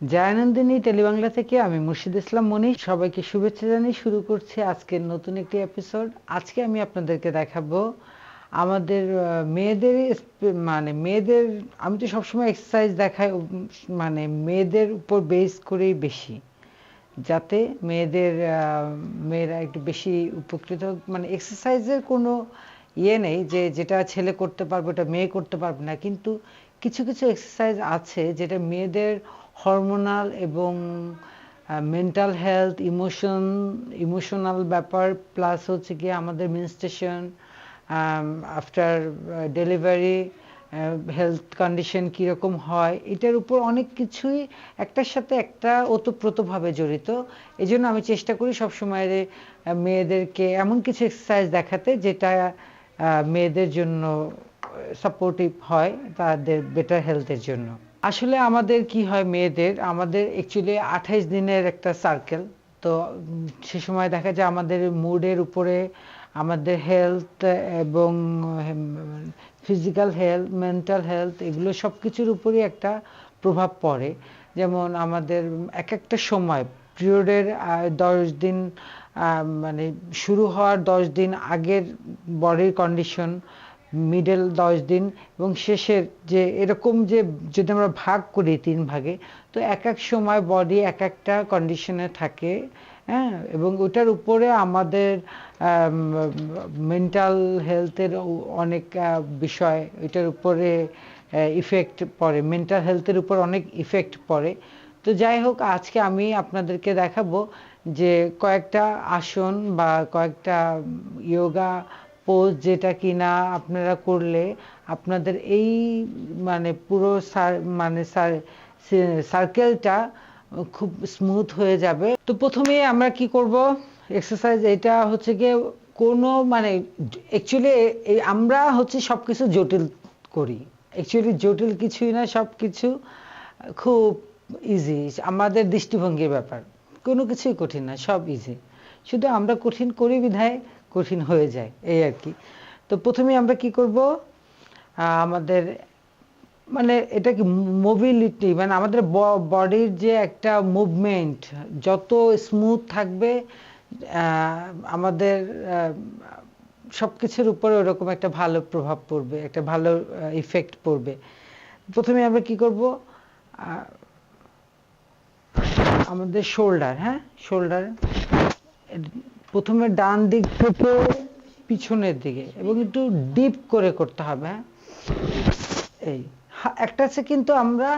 জয়ানন্দিনী টেলিবাংলা থেকে আমি মুর্শিদ ইসলাম মনি সবাইকে শুভেচ্ছা জানিয়ে শুরু করছি আজকের নতুন একটি এপিসোড। আজকে আমি আপনাদেরকে দেখাবো আমাদের মেয়েদের মেয়েদের আমি তো সবসময় এক্সারসাইজ দেখাই, মানে মেয়েদের উপর বেস করেই বেশি, যাতে মেয়েরা একটু বেশি উপকৃত হোক। মানে এক্সারসাইজের কোনো নেই যে যেটা ছেলে করতে পারবে ওটা মেয়ে করতে পারবে না, কিন্তু কিছু কিছু এক্সারসাইজ আছে যেটা মেয়েদের হরমোনাল এবং মেন্টাল হেলথ, ইমোশনাল ব্যাপার, প্লাস হচ্ছে গিয়ে আমাদের menstruation, after delivery, health condition কীরকম হয়, এটার উপর অনেক কিছুই একটার সাথে একটা ওতপ্রোতভাবে জড়িত। এই জন্য আমি চেষ্টা করি সবসময় মেয়েদেরকে এমন কিছু এক্সারসাইজ দেখাতে যেটা মেয়েদের জন্য সাপোর্টিভ হয়, তাদের বেটার হেলথের জন্য। আসলে আমাদের কি হয়, আমাদের অ্যাকচুয়ালি 28 দিনের একটা সার্কেল। তো সে সময় দেখা যায় আমাদের মুডের উপরে, আমাদের হেলথ এবং ফিজিক্যাল হেলথ, মেন্টাল হেলথ, এগুলো সব কিছুর উপরই একটা প্রভাব পড়ে। যেমন আমাদের এক একটা সময় পিরিয়ডের 10 দিন, মানে শুরু হওয়ার 10 দিন আগের বডির কন্ডিশন, মিডল 10 দিন এবং শেষের যে এরকম, যে যদি আমরা ভাগ করি 3 ভাগে, তো এক এক সময় বডি এক একটা কন্ডিশনে থাকে। হ্যাঁ, এবং ওটার উপরে আমাদের মেন্টাল হেলথের অনেক বিষয়, এটার উপরে ইফেক্ট পড়ে, মেন্টাল হেলথের উপর অনেক ইফেক্ট পড়ে। তো যাই হোক, আজকে আমি আপনাদেরকে দেখাবো যে কয়েকটা আসন বা কয়েকটা ইয়োগা পোজ যেটা কিনা আপনারা করলে আপনাদের এই পুরো সার্কেলটা খুব স্মুথ হয়ে যাবে। তো প্রথমেই আমরা কি করব, এক্সারসাইজ এটা হচ্ছে গিয়ে কোনো অ্যাকচুয়ালি আমরা হচ্ছে সব কিছু জটিল করি। অ্যাকচুয়ালি জটিল কিছুই না, সব কিছু খুব ইজি। আমাদের দৃষ্টিভঙ্গির ব্যাপার, কোনো কিছুই কঠিন না, সব ইজি। শুধু আমরা কঠিন করি বিধায় কঠিন হয়ে যায়, এই আর কি। তো প্রথমে আমরা কি করব, আমাদের এটা কি মোবিলিটি, আমাদের বডির যে একটা মুভমেন্ট যত স্মুথ থাকবে, আমাদের সব কিছুর উপরে ওরকম একটা ভালো প্রভাব পড়বে, একটা ভালো ইফেক্ট পড়বে। প্রথমে আমরা কি করব, আমাদের শোল্ডার, হ্যাঁ শোল্ডার প্রথমে ডান দিক থেকে পিছনের দিকে এবং একটু ডিপ করে করতে হবে। হ্যাঁ, এই একটা আছে কিন্তু আমরা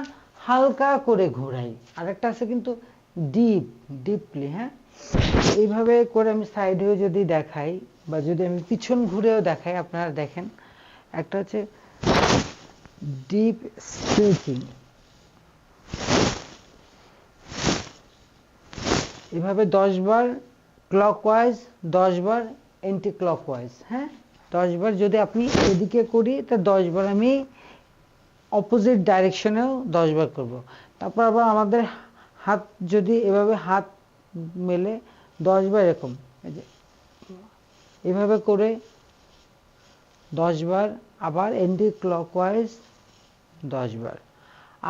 হালকা করে ঘোরাই, আর একটা আছে কিন্তু ডিপলি। হ্যাঁ, এইভাবে করে আমি সাইড হয়ে যদি দেখাই বা যদি আমি পিছন ঘুরেও দেখাই, আপনারা দেখেন, একটা হচ্ছে ডিপ স্ট্রেচিং, এভাবে 10 বার ক্লকওয়াইজ, 10 বার অ্যান্টি ক্লকওয়াইজ। হ্যাঁ, 10 বার যদি আপনি এদিকে করি তা 10 বার আমি অপোজিট ডাইরেকশনেও 10 বার করব। তারপর আবার আমাদের হাত যদি এভাবে হাত মেলে 10 বার এরকম, এই যে এভাবে করে 10 বার, আবার অ্যান্টি ক্লকওয়াইজ 10 বার,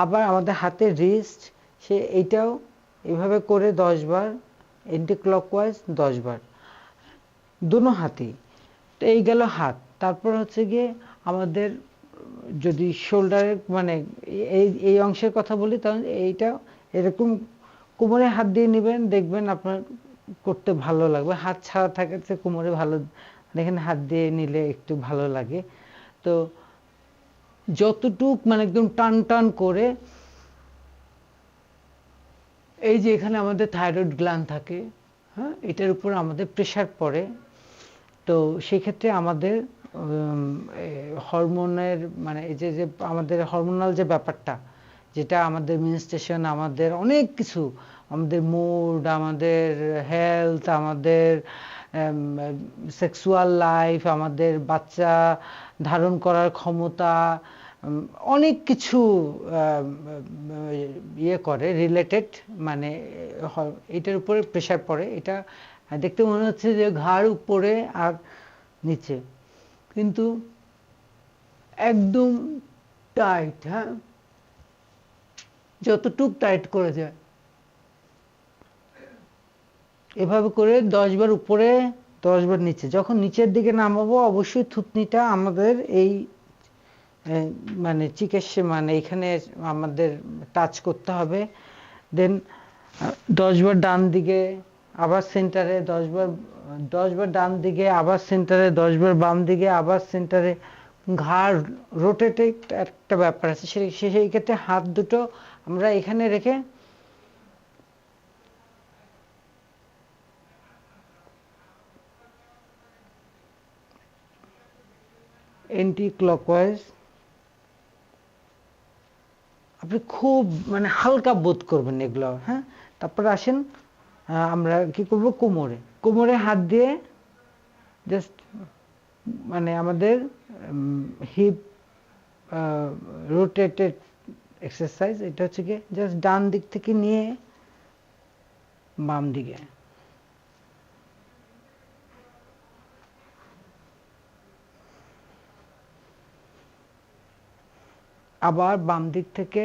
আবার আমাদের হাতের রিস্ট এইটাও এভাবে করে 10 বার অ্যান্টি ক্লকওয়াইজ 10 বার, দুনো হাতেই। তো এই গেল হাত। তারপর হচ্ছে গিয়ে আমাদের যদি শোল্ডারের এই এই অংশের কথা বলি, তাহলে এইটা এরকম কোমরে হাত দিয়ে নেবেন, দেখবেন আপনার করতে ভালো লাগবে। হাত ছাড়া থাকাতে কোমরে ভালো, এখানে হাত দিয়ে নিলে একটু ভালো লাগে। তো যতটুক একদম টান টান করে, এই যে এখানে আমাদের থাইরয়েড গ্ল্যান্ড থাকে, হ্যাঁ, এটার উপর আমাদের প্রেশার পড়ে। তো সেক্ষেত্রে আমাদের হরমোনের এই যে যে আমাদের হরমোনাল যে ব্যাপারটা, যেটা আমাদের মেনস্ট্রুয়েশন, আমাদের অনেক কিছু, আমাদের মুড, আমাদের হেলথ, আমাদের সেক্সুয়াল লাইফ, আমাদের বাচ্চা ধারণ করার ক্ষমতা, অনেক কিছু ইয়ে করে রিলেটেড, এটার উপরে প্রেশার পড়ে। এটা দেখতে মনে হচ্ছে যে ঘাড় উপরে আর নিচে, কিন্তু একদম টাইট। হ্যাঁ, যতটুক টাইট করে যায়। এভাবে করে 10 বার উপরে 10 বার নিচে। যখন নিচের দিকে নামাবো অবশ্যই থুতনিটা আমাদের এই মানে চিকিৎসা মানে এখানে আমাদের টাচ করতে হবে। দেন 10 বার ডান দিকে আবার সেন্টারে, 10 বার ডান দিকে আবার সেন্টারে, 10 বার বাম দিকে আবার সেন্টারে। ঘাড় রোটেটে একটা ব্যাপার আছে, সেই ক্ষেত্রে হাত দুটো আমরা এখানে রেখে এন্টি ক্লকওয়াইজ আপনি খুব মানে হালকা বোধ করবেন এগুলো। হ্যাঁ, তারপর আসেন আমরা কি করব, কোমরে হাত দিয়ে জাস্ট মানে আমাদের হিপ রোটেটেড এক্সারসাইজ। এটা হচ্ছে কি জাস্ট ডান দিক থেকে নিয়ে বাম দিকে, আবার বাম দিক থেকে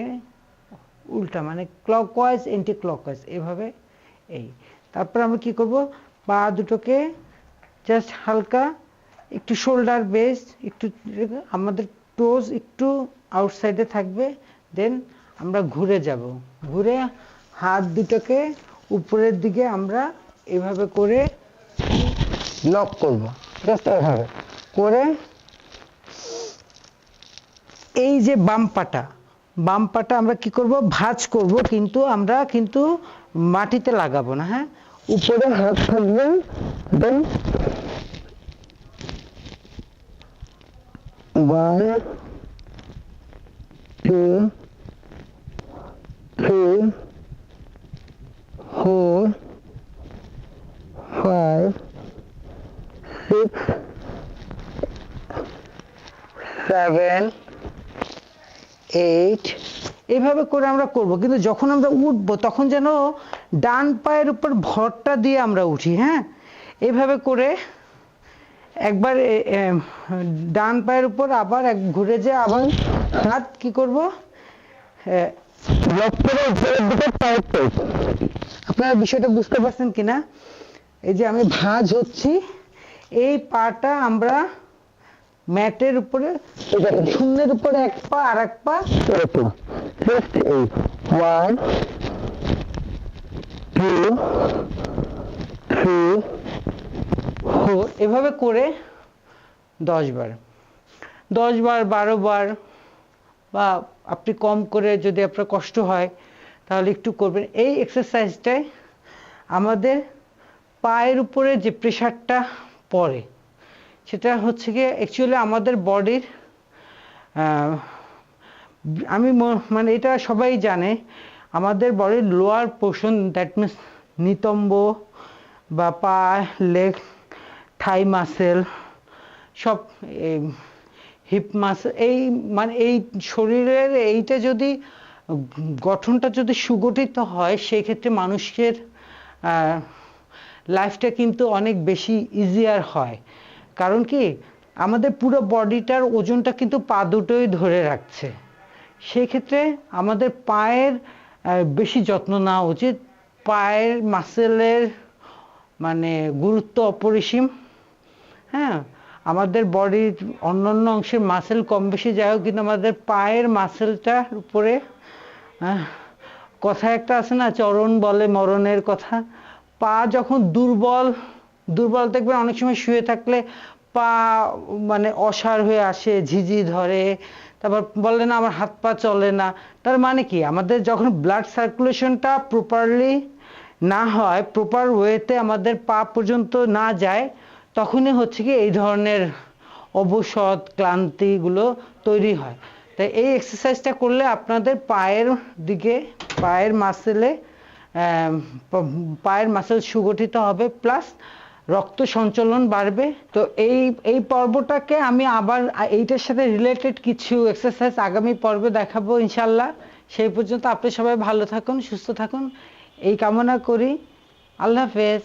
উল্টা, মানে ক্লকওয়াইজ এন্টি ক্লকওয়াইজ এভাবে। এই তারপর আমরা কি করব, পা দুটোকে জাস্ট হালকা একটু শোল্ডার বেস একটু, আমাদের টোজ একটু আউটসাইডে থাকবে। দেন আমরা ঘুরে যাব, ঘুরে হাত দুটোকে উপরের দিকে আমরা এভাবে করে লক করব। জাস্ট এভাবে করে এই যে বাম পাটা আমরা কি করব, ভাঁজ করব, কিন্তু আমরা কিন্তু মাটিতে লাগাবো না। হ্যাঁ, উপরে হাত থাকবে। দেন 1 2 3 4 5 6 7 8 এভাবে করে আমরা করব। কিন্তু যখন আমরা উঠবো তখন যেন ডান পায়ের উপর ভরটা দিয়ে আমরা উঠি। হ্যাঁ, এভাবে করে একবার ডান পায়ের উপর আবার ঘুরে যে আবার হাত কি করব, আপনারা বিষয়টা বুঝতে পারছেন কিনা? এই যে আমি ভাঁজ হচ্ছি, এই পাটা আমরা ম্যাটের উপরে শূন্যের উপরে এক পা আর এক পা এরকম 1 2 3 4 এভাবে করে 10 বার 12 বার, বা আপনি কম করে যদি আপনার কষ্ট হয় তাহলে একটু করবেন। এই এক্সারসাইজটায় আমাদের পায়ের উপরে যে প্রেশারটা পড়ে সেটা হচ্ছে গিয়ে অ্যাকচুয়ালি আমাদের বডির, আমি মানে এটা সবাই জানে, আমাদের বডির লোয়ার পোর্শন, দ্যাট মিনস নিতম্ব বা পা, লেগ, থাই মাসেল, সব হিপ মাসেল, এই মানে এই শরীরের এইটা যদি গঠনটা যদি সুগঠিত হয় সেই ক্ষেত্রে মানুষের লাইফটা কিন্তু অনেক বেশি ইজিয়ার হয়। কারণ কি, আমাদের পুরো বডিটার ওজনটা কিন্তু পা দুটোই ধরে রাখছে। সেই ক্ষেত্রে আমাদের পায়ের বেশি যত্ন নেওয়া উচিত। পায়ের মাসেলের মানে গুরুত্ব অপরিসীম। হ্যাঁ, আমাদের বডির অন্যান্য অংশের মাসেল কম বেশি যাই হোক, কিন্তু আমাদের পায়ের মাসেলটার উপরে কথা একটা আছে না, চরণ বলে মরণের কথা। পা যখন দুর্বল দেখবেন অনেক সময় শুয়ে থাকলে পা মানে অসাড় হয়ে আসে, ঝিঝি ধরে, তারপর বলে না আমার হাত পা চলে না। তার মানে কি, আমাদের যখন ব্লাড সার্কুলেশনটা প্রপারলি না হয়, প্রপার ওয়েতে আমাদের পা পর্যন্ত না যায়, তখনই হচ্ছে কি এই ধরনের অবসাদ ক্লান্তিগুলো তৈরি হয়। তাই এই এক্সারসাইজটা করলে আপনাদের পায়ের দিকে, পায়ের মাসেল সুগঠিত হবে, প্লাস রক্ত সঞ্চালন বাড়বে। তো এই পর্বটাকে আমি আবার এইটার সাথে রিলেটেড কিছু এক্সারসাইজ আগামী পর্বে দেখাবো ইনশাল্লাহ। সেই পর্যন্ত আপনি সবাই ভালো থাকুন, সুস্থ থাকুন এই কামনা করি। আল্লাহ হাফেজ।